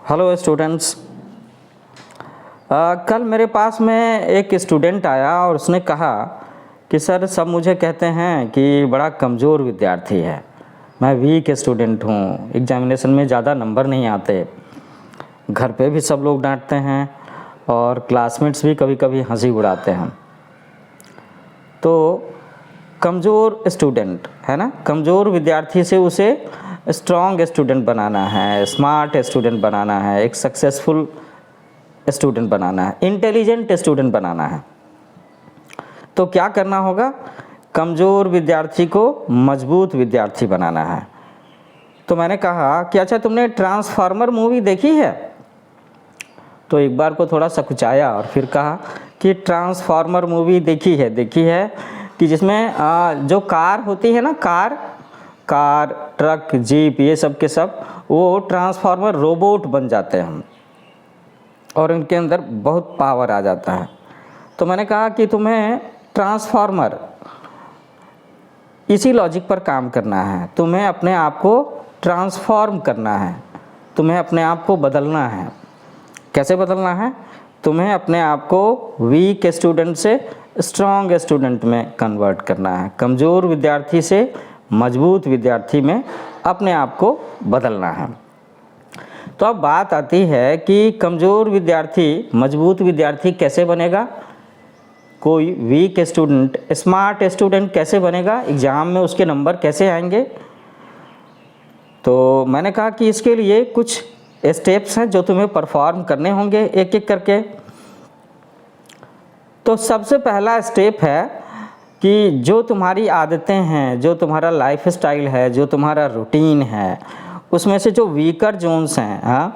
Hello students. कल मेरे पास में एक स्टूडेंट आया और उसने कहा कि सर सब मुझे कहते हैं कि बड़ा कमज़ोर विद्यार्थी है, मैं वीक स्टूडेंट हूँ, एग्जामिनेशन में ज़्यादा नंबर नहीं आते, घर पे भी सब लोग डांटते हैं और क्लासमेट्स भी कभी कभी हंसी उड़ाते हैं। तो कमज़ोर स्टूडेंट है ना, कमज़ोर विद्यार्थी से उसे स्ट्रॉन्ग स्टूडेंट बनाना है, स्मार्ट स्टूडेंट बनाना है, एक सक्सेसफुल स्टूडेंट बनाना है, इंटेलिजेंट स्टूडेंट बनाना है। तो क्या करना होगा? कमज़ोर विद्यार्थी को मजबूत विद्यार्थी बनाना है। तो मैंने कहा कि अच्छा तुमने ट्रांसफार्मर मूवी देखी है? तो एक बार को थोड़ा सकुचाया और फिर कहा कि ट्रांसफार्मर मूवी देखी है कि जिसमें जो कार होती है ना, कार ट्रक जीप ये सब के सब वो ट्रांसफार्मर रोबोट बन जाते हैं और उनके अंदर बहुत पावर आ जाता है। तो मैंने कहा कि तुम्हें ट्रांसफार्मर इसी लॉजिक पर काम करना है, तुम्हें अपने आप को ट्रांसफॉर्म करना है, तुम्हें अपने आप को बदलना है। कैसे बदलना है? तुम्हें अपने आप को वीक स्टूडेंट से स्ट्रॉन्ग स्टूडेंट में कन्वर्ट करना है, कमज़ोर विद्यार्थी से मजबूत विद्यार्थी में अपने आप को बदलना है। तो अब बात आती है कि कमज़ोर विद्यार्थी मजबूत विद्यार्थी कैसे बनेगा, कोई वीक स्टूडेंट स्मार्ट स्टूडेंट कैसे बनेगा, एग्ज़ाम में उसके नंबर कैसे आएंगे। तो मैंने कहा कि इसके लिए कुछ स्टेप्स हैं जो तुम्हें परफॉर्म करने होंगे एक एक करके। तो सबसे पहला स्टेप है कि जो तुम्हारी आदतें हैं, जो तुम्हारा लाइफ स्टाइल है, जो तुम्हारा रूटीन है, उसमें से जो वीकर जोन्स हैं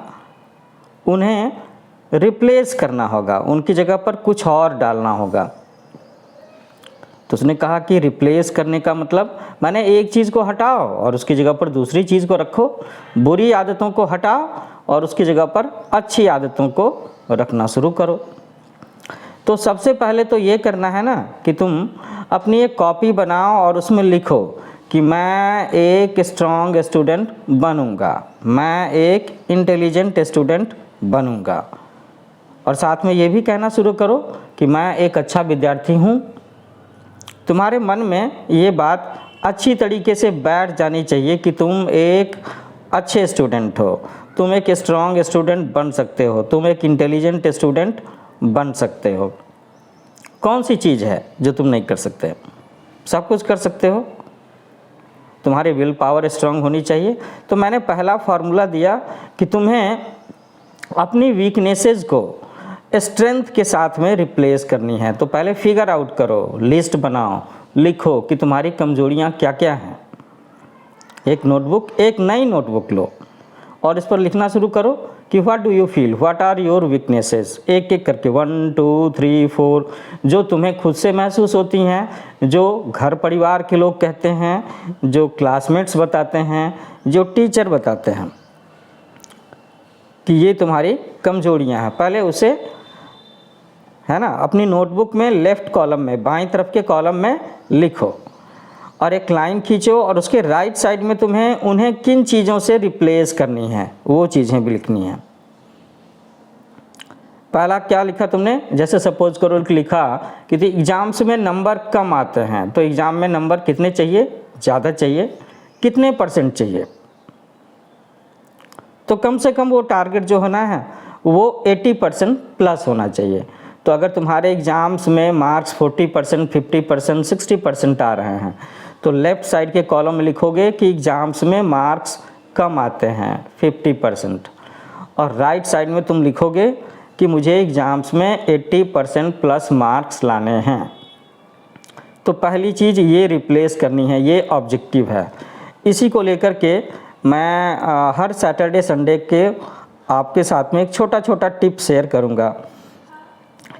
उन्हें रिप्लेस करना होगा, उनकी जगह पर कुछ और डालना होगा। तो उसने कहा कि रिप्लेस करने का मतलब माने एक चीज़ को हटाओ और उसकी जगह पर दूसरी चीज़ को रखो, बुरी आदतों को हटाओ और उसकी जगह पर अच्छी आदतों को रखना शुरू करो। तो सबसे पहले तो ये करना है ना कि तुम अपनी एक कॉपी बनाओ और उसमें लिखो कि मैं एक स्ट्रॉन्ग स्टूडेंट बनूंगा, मैं एक इंटेलिजेंट स्टूडेंट बनूंगा, और साथ में ये भी कहना शुरू करो कि मैं एक अच्छा विद्यार्थी हूँ। तुम्हारे मन में ये बात अच्छी तरीके से बैठ जानी चाहिए कि तुम एक अच्छे स्टूडेंट हो, तुम एक स्ट्रॉन्ग स्टूडेंट बन सकते हो, तुम एक इंटेलिजेंट स्टूडेंट बन सकते हो। कौन सी चीज़ है जो तुम नहीं कर सकते? सब कुछ कर सकते हो। तुम्हारी विल पावर स्ट्रांग होनी चाहिए। तो मैंने पहला फार्मूला दिया कि तुम्हें अपनी वीकनेसेस को स्ट्रेंथ के साथ में रिप्लेस करनी है। तो पहले फिगर आउट करो, लिस्ट बनाओ, लिखो कि तुम्हारी कमजोरियां क्या क्या हैं। एक नई नोटबुक लो और इस पर लिखना शुरू करो कि what do you feel, what are your weaknesses, एक एक करके 1 2 3 4 जो तुम्हें खुद से महसूस होती हैं, जो घर परिवार के लोग कहते हैं, जो क्लासमेट्स बताते हैं, जो टीचर बताते हैं कि ये तुम्हारी कमजोरियां हैं। पहले उसे है ना अपनी नोटबुक में लेफ़्ट कॉलम में, बाईं तरफ के कॉलम में लिखो और एक लाइन खींचो और उसके राइट साइड में तुम्हें उन्हें किन चीज़ों से रिप्लेस करनी है वो चीज़ें भी लिखनी है। पहला क्या लिखा तुमने? जैसे सपोज करो कि लिखा कि एग्जाम्स में नंबर कम आते हैं, तो एग्ज़ाम में नंबर कितने चाहिए? ज़्यादा चाहिए। कितने % चाहिए? तो कम से कम वो टारगेट जो होना है वो 80% प्लस होना चाहिए। तो अगर तुम्हारे एग्ज़ाम्स में मार्क्स 40%, 50%, 60% आ रहे हैं तो लेफ़्ट साइड के कॉलम में लिखोगे कि एग्ज़ाम्स में मार्क्स कम आते हैं 50%, और राइट साइड में तुम लिखोगे कि मुझे एग्ज़ाम्स में 80% प्लस मार्क्स लाने हैं। तो पहली चीज़ ये रिप्लेस करनी है, ये ऑब्जेक्टिव है। इसी को लेकर के मैं हर सैटरडे संडे के आपके साथ में एक छोटा छोटा टिप शेयर करूँगा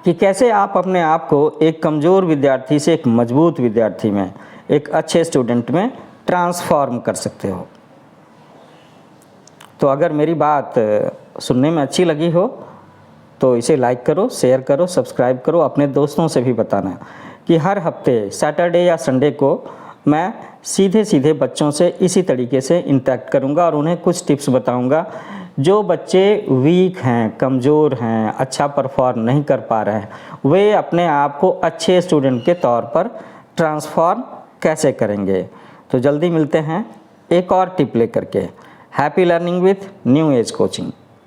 कि कैसे आप अपने आप को एक कमज़ोर विद्यार्थी से एक मजबूत विद्यार्थी में, एक अच्छे स्टूडेंट में ट्रांसफॉर्म कर सकते हो। तो अगर मेरी बात सुनने में अच्छी लगी हो तो इसे लाइक करो, शेयर करो, सब्सक्राइब करो। अपने दोस्तों से भी बताना कि हर हफ्ते सैटरडे या संडे को मैं सीधे सीधे बच्चों से इसी तरीके से इंटरेक्ट करूंगा और उन्हें कुछ टिप्स बताऊंगा जो बच्चे वीक हैं, कमज़ोर हैं, अच्छा परफॉर्म नहीं कर पा रहे हैं, वे अपने आप को अच्छे स्टूडेंट के तौर पर ट्रांसफॉर्म कैसे करेंगे। तो जल्दी मिलते हैं एक और टिप लेकर के। Happy learning with new age coaching.